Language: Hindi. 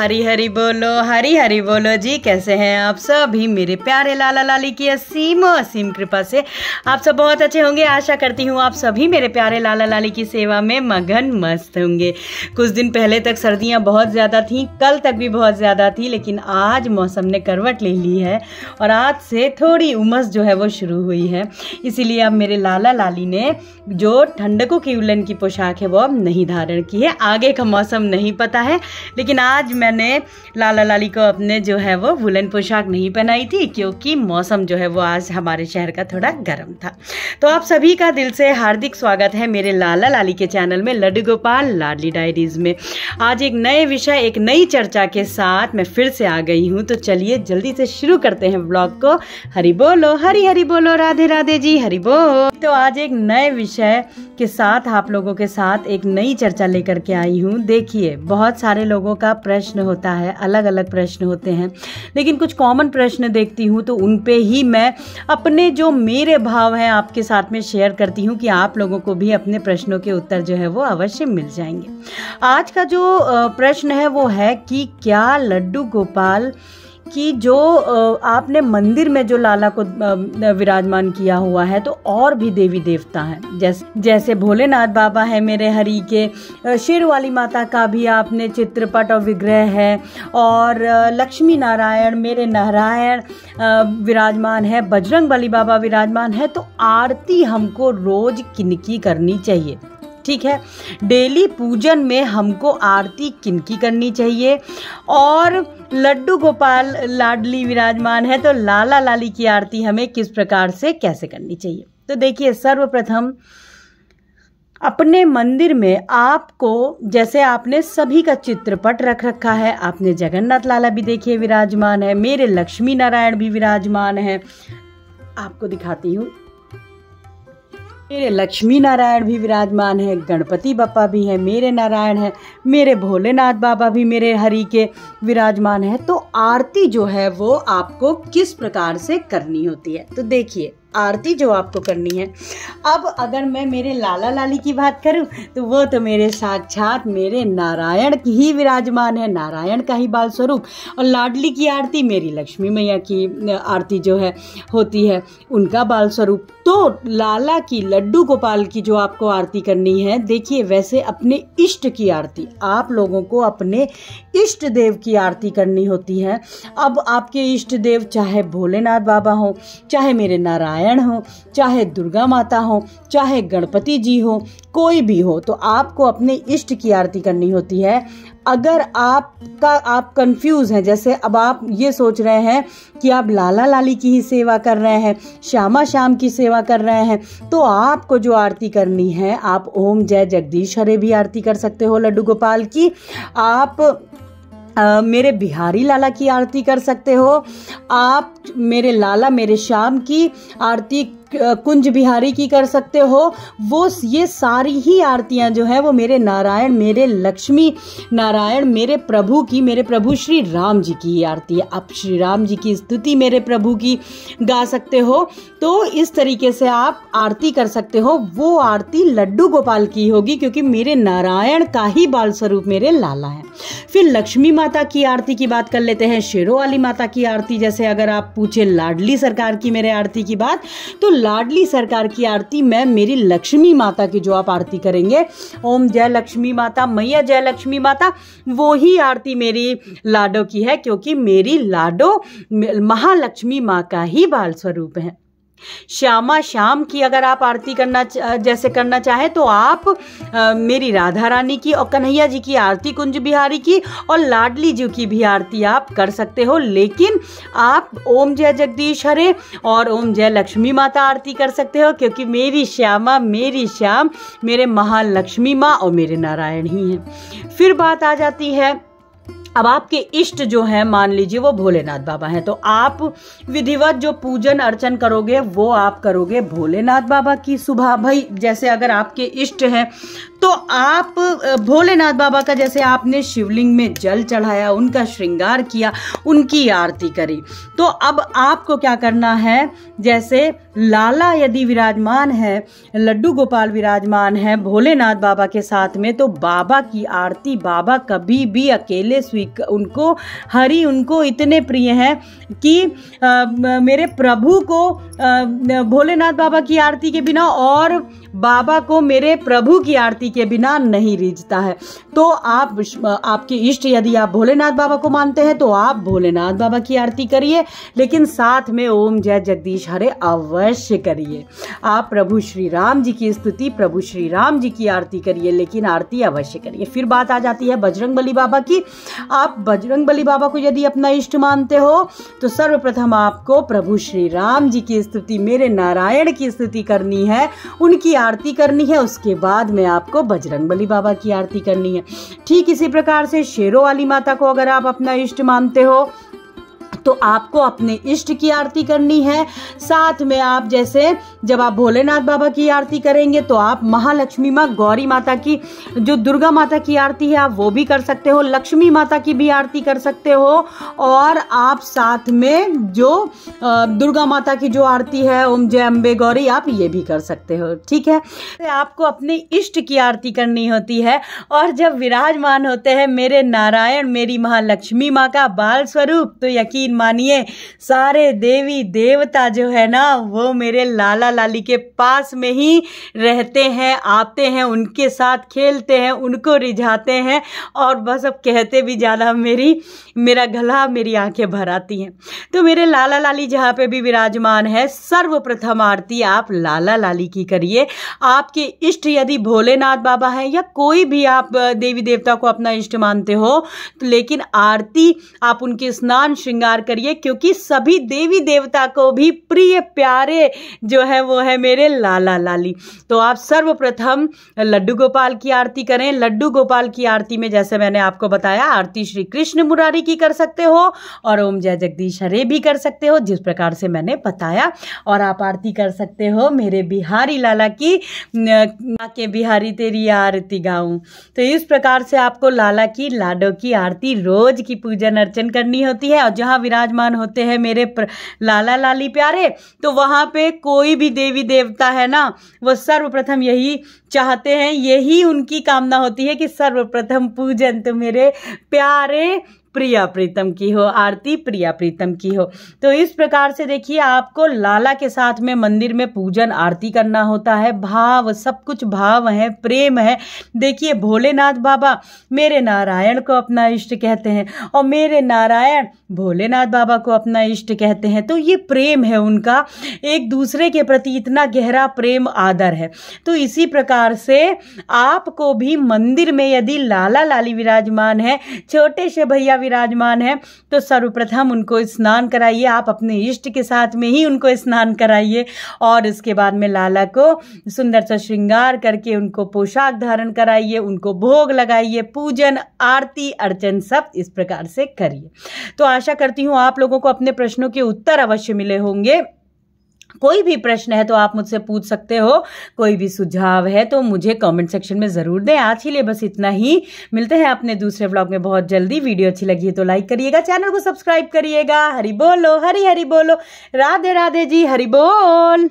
हरी हरी बोलो जी। कैसे हैं आप सभी मेरे प्यारे लाला लाली की असीम कृपा से आप सब बहुत अच्छे होंगे। आशा करती हूँ आप सभी मेरे प्यारे लाला लाली की सेवा में मगन मस्त होंगे। कुछ दिन पहले तक सर्दियाँ बहुत ज़्यादा थीं, कल तक भी बहुत ज़्यादा थी, लेकिन आज मौसम ने करवट ले ली है और आज से थोड़ी उमस जो है वो शुरू हुई है। इसीलिए अब मेरे लाला लाली ने जो ठंडकों की उलन की पोशाक है वो अब नहीं धारण की है। आगे का मौसम नहीं पता है, लेकिन आज मैंने लाला लाली को अपने जो है वो वुलन पोशाक नहीं पहनाई थी, क्योंकि मौसम जो है वो आज हमारे शहर का थोड़ा गर्म था। तो आप सभी का दिल से हार्दिक स्वागत है मेरे लाला लाली के चैनल में लड्डू गोपाल लाडली डायरीज में। आज एक नए विषय, एक नई चर्चा के साथ मैं फिर से आ गई हूँ। तो चलिए जल्दी से शुरू करते हैं ब्लॉग को। हरि बोलो, हरी हरी बोलो, राधे राधे जी, हरि बोल। तो आज एक नए विषय के साथ आप लोगों के साथ एक नई चर्चा लेकर के आई हूँ। देखिए, बहुत सारे लोगों का प्रश्न होता है, अलग अलग प्रश्न होते हैं, लेकिन कुछ कॉमन प्रश्न देखती हूँ तो उन पे ही मैं अपने जो मेरे भाव हैं आपके साथ में शेयर करती हूँ कि आप लोगों को भी अपने प्रश्नों के उत्तर जो है वो अवश्य मिल जाएंगे। आज का जो प्रश्न है वो है कि क्या लड्डू गोपाल कि जो आपने मंदिर में जो लाला को विराजमान किया हुआ है, तो और भी देवी देवता हैं, जैसे भोलेनाथ बाबा है मेरे हरि के, शेर वाली माता का भी आपने चित्रपट और विग्रह है, और लक्ष्मी नारायण मेरे नारायण विराजमान है, बजरंग बली बाबा विराजमान है। तो आरती हमको रोज किनकी करनी चाहिए? ठीक है, डेली पूजन में हमको आरती किनकी करनी चाहिए? और लड्डू गोपाल लाडली विराजमान है, तो लाला लाली की आरती हमें किस प्रकार से कैसे करनी चाहिए? तो देखिए, सर्वप्रथम अपने मंदिर में आपको, जैसे आपने सभी का चित्रपट रख रखा है, आपने जगन्नाथ लाला भी देखिए विराजमान है, मेरे लक्ष्मी नारायण भी विराजमान है। आपको दिखाती हूँ, मेरे लक्ष्मी नारायण भी विराजमान है, गणपति बप्पा भी है, मेरे नारायण है, मेरे भोलेनाथ बाबा भी मेरे हरि के विराजमान है। तो आरती जो है वो आपको किस प्रकार से करनी होती है? तो देखिए, आरती जो आपको करनी है, अब अगर मैं मेरे लाला लाली की बात करूं तो वो तो मेरे साक्षात मेरे नारायण की ही विराजमान है, नारायण का ही बाल स्वरूप। और लाडली की आरती मेरी लक्ष्मी मैया की आरती जो है होती है, उनका बाल स्वरूप। तो लाला की, लड्डू गोपाल की जो आपको आरती करनी है, देखिए वैसे अपने इष्ट की आरती, आप लोगों को अपने इष्ट देव की आरती करनी होती है। अब आपके इष्ट देव चाहे भोलेनाथ बाबा हो, चाहे मेरे नारायण हो, चाहे दुर्गा माता हो, चाहे गणपति जी हो, कोई भी हो, तो आपको अपने इष्ट की आरती करनी होती है। अगर आप कंफ्यूज हैं, जैसे अब आप ये सोच रहे हैं कि आप लाला लाली की ही सेवा कर रहे हैं, श्यामा श्याम की सेवा कर रहे हैं, तो आपको जो आरती करनी है, आप ओम जय जगदीश हरे भी आरती कर सकते हो लड्डू गोपाल की। आप मेरे बिहारी लाला की आरती कर सकते हो, आप मेरे लाला मेरे श्याम की आरती कुंज बिहारी की कर सकते हो। वो ये सारी ही आरतियां जो है वो मेरे नारायण, मेरे लक्ष्मी नारायण, मेरे प्रभु की, मेरे प्रभु श्री राम जी की आरती है। आप श्री राम जी की स्तुति मेरे प्रभु की गा सकते हो। तो इस तरीके से आप आरती कर सकते हो। वो आरती लड्डू गोपाल की होगी, क्योंकि मेरे नारायण का ही बाल स्वरूप मेरे लाला है। फिर लक्ष्मी माता की आरती की बात कर लेते हैं, शेरों वाली माता की आरती। जैसे अगर आप पूछे लाडली सरकार की मेरे आरती की बात, तो लाडली सरकार की आरती में मेरी लक्ष्मी माता की जो आप आरती करेंगे, ओम जय लक्ष्मी माता, मैया जय लक्ष्मी माता, वो ही आरती मेरी लाडो की है, क्योंकि मेरी लाडो महालक्ष्मी माँ का ही बाल स्वरूप है। श्यामा श्याम की अगर आप आरती करना चाहें तो आप मेरी राधा रानी की और कन्हैया जी की आरती, कुंज बिहारी की और लाडली जी की भी आरती आप कर सकते हो। लेकिन आप ओम जय जगदीश हरे और ओम जय लक्ष्मी माता आरती कर सकते हो, क्योंकि मेरी श्यामा, मेरी श्याम मेरे महालक्ष्मी माँ और मेरे नारायण ही हैं। फिर बात आ जाती है, अब आपके इष्ट जो है, मान लीजिए वो भोलेनाथ बाबा हैं, तो आप विधिवत जो पूजन अर्चन करोगे वो आप करोगे भोलेनाथ बाबा की सुबह। भाई जैसे अगर आपके इष्ट हैं तो आप भोलेनाथ बाबा का, जैसे आपने शिवलिंग में जल चढ़ाया, उनका श्रृंगार किया, उनकी आरती करी। तो अब आपको क्या करना है, जैसे लाला यदि विराजमान है, लड्डू गोपाल विराजमान है भोलेनाथ बाबा के साथ में, तो बाबा की आरती बाबा कभी भी अकेले उनको हरि उनको इतने प्रिय हैं कि मेरे प्रभु को भोलेनाथ बाबा की आरती के बिना और बाबा को मेरे प्रभु की आरती के बिना नहीं रीझता है। तो आपके इष्ट यदि आप भोलेनाथ बाबा को मानते हैं तो आप भोलेनाथ बाबा की आरती करिए, लेकिन साथ में ओम जय जगदीश हरे अवश्य करिए। आप प्रभु श्री राम जी की स्तुति, प्रभु श्री राम जी की आरती करिए, लेकिन आरती अवश्य करिए। फिर बात आ जाती है बजरंगबली बाबा की। आप बजरंगबली बाबा को यदि अपना इष्ट मानते हो तो सर्वप्रथम आपको प्रभु श्री राम जी की स्तुति, मेरे नारायण की स्तुति करनी है, उनकी आरती करनी है। उसके बाद में आपको बजरंगबली बाबा की आरती करनी है। ठीक इसी प्रकार से शेरों वाली माता को अगर आप अपना इष्ट मानते हो तो आपको अपने इष्ट की आरती करनी है। साथ में आप जैसे जब आप भोलेनाथ बाबा की आरती करेंगे तो आप महालक्ष्मी माँ गौरी माता की, जो दुर्गा माता की आरती है, आप वो भी कर सकते हो, लक्ष्मी माता की भी आरती कर सकते हो, और आप साथ में जो दुर्गा माता की जो आरती है ओम जय अम्बे गौरी, आप ये भी कर सकते हो। ठीक है, तो आपको अपने इष्ट की आरती करनी होती है। और जब विराजमान होते हैं मेरे नारायण, मेरी महालक्ष्मी माँ का बाल स्वरूप, तो यकीन मानिए सारे देवी देवता जो है ना वो मेरे लाला लाली के पास में ही रहते हैं, आते हैं, उनके साथ खेलते हैं, उनको रिझाते हैं, और बस अब कहते भी ज़्यादा मेरा गला, मेरी आंखें भर आती हैं। तो मेरे लाला लाली जहाँ पे भी विराजमान है, सर्वप्रथम आरती आप लाला लाली की करिए। आपके इष्ट यदि भोलेनाथ बाबा हैं या कोई भी आप देवी देवता को अपना इष्ट मानते हो तो लेकिन आरती आप उनके स्नान श्रृंगार करिए, क्योंकि सभी देवी देवता को भी प्रिय प्यारे जो है वो है मेरे लाला लाली। तो आप सर्वप्रथम लड्डू गोपाल की आरती करें। लड्डू गोपाल की आरती में जैसे मैंने आपको बताया, आरती श्री कृष्ण मुरारी की कर सकते हो और ओम जय जगदीश हरे भी कर सकते हो, जिस प्रकार से मैंने बताया। और आप आरती कर सकते हो मेरे बिहारी लाला की, के बिहारी तेरी आरती गाऊं। तो इस प्रकार से आपको लाला की, लाडो की आरती रोज की पूजन अर्चन करनी होती है। और जहाँ विराजमान होते हैं मेरे लाला लाली प्यारे, तो वहाँ पे कोई भी देवी देवता है ना, वो सर्वप्रथम यही चाहते हैं, यही उनकी कामना होती है कि सर्वप्रथम पूजन तो मेरे प्यारे प्रिया प्रीतम की हो, आरती प्रिया प्रीतम की हो। तो इस प्रकार से देखिए आपको लाला के साथ में मंदिर में पूजन आरती करना होता है। भाव, सब कुछ भाव है, प्रेम है। देखिए भोलेनाथ बाबा मेरे नारायण को अपना इष्ट कहते हैं और मेरे नारायण भोलेनाथ बाबा को अपना इष्ट कहते हैं। तो ये प्रेम है उनका, एक दूसरे के प्रति इतना गहरा प्रेम आदर है। तो इसी प्रकार से आपको भी मंदिर में यदि लाला लाली विराजमान है, छोटे से भैया विराजमान है, तो सर्वप्रथम उनको स्नान कराइए। आप अपने इष्ट के साथ में ही उनको स्नान कराइए और उसके बाद में लाला को सुंदर सा श्रृंगार करके उनको पोशाक धारण कराइए, उनको भोग लगाइए, पूजन आरती अर्चन सब इस प्रकार से करिए। तो आशा करती हूँ आप लोगों को अपने प्रश्नों के उत्तर अवश्य मिले होंगे। कोई भी प्रश्न है तो आप मुझसे पूछ सकते हो, कोई भी सुझाव है तो मुझे कमेंट सेक्शन में ज़रूर दें। आज के लिए बस इतना ही, मिलते हैं अपने दूसरे व्लॉग में बहुत जल्दी। वीडियो अच्छी लगी है तो लाइक करिएगा, चैनल को सब्सक्राइब करिएगा। हरि बोलो, हरि हरि बोलो, राधे राधे जी, हरि बोल।